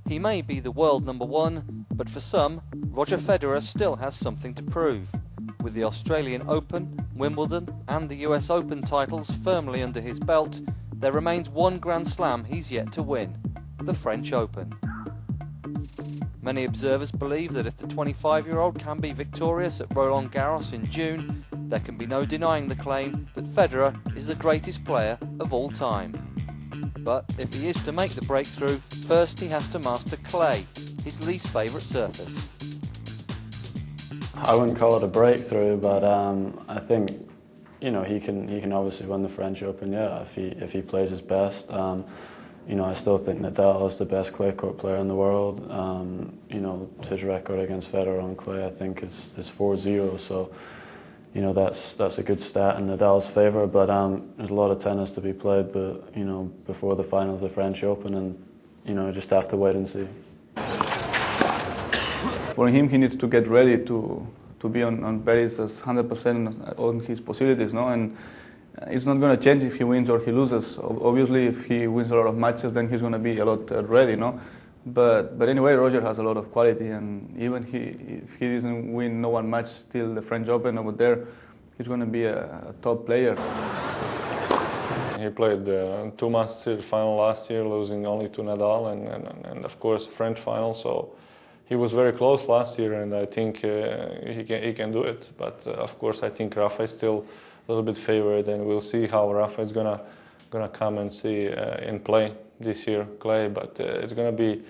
He may be the world #1, but for some, Roger Federer still has something to prove. With the Australian Open, Wimbledon and the US Open titles firmly under his belt, there remains one Grand Slam he's yet to win, the French Open. Many observers believe that if the 25-year-old can be victorious at Roland Garros in June, there can be no denying the claim that Federer is the greatest player of all time. But if he is to make the breakthrough, first he has to master clay, his least favourite surface. I wouldn't call it a breakthrough, but I think he can obviously win the French Open. Yeah, if he plays his best. I still think Nadal is the best clay court player in the world. His record against Federer on clay, I think, is 4-0. So, that's a good stat in Nadal's favour. But there's a lot of tennis to be played, but before the final of the French Open, and just have to wait and see. For him, he needs to get ready to be on Paris as 100% on his possibilities, no? And it's not going to change if he wins or he loses. Obviously, if he wins a lot of matches, then he's going to be a lot ready, no? But anyway, Roger has a lot of quality, and even if he doesn't win no one match till the French Open over there, he's going to be a top player. He played 2 Masters final last year, losing only to Nadal, and of course French final. So he was very close last year, and I think he can do it. But of course, I think Rafa is still a little bit favored, and we'll see how Rafa is gonna come and see in play this year, clay. But it's gonna be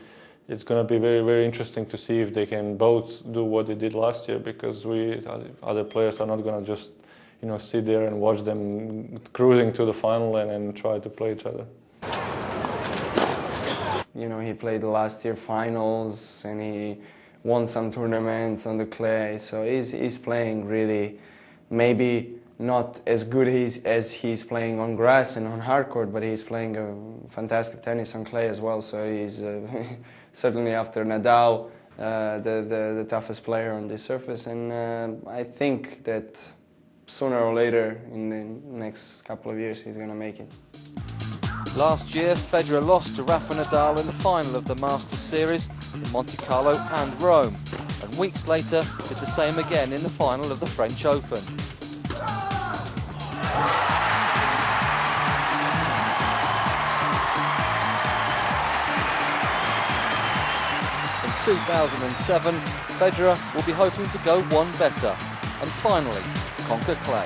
very, very interesting to see if they can both do what they did last year, because other players are not gonna just sit there and watch them cruising to the final and try to play each other. He played the last year finals and he won some tournaments on the clay, so he's playing really, maybe not as good as he's playing on grass and on hard court, but he's playing a fantastic tennis on clay as well. So he's certainly, after Nadal, the toughest player on this surface, and I think that sooner or later, in the next couple of years, he's going to make it. Last year, Federer lost to Rafa Nadal in the final of the Masters Series in Monte Carlo and Rome, and weeks later did the same again in the final of the French Open. In 2007, Federer will be hoping to go one better and finally conquer clay.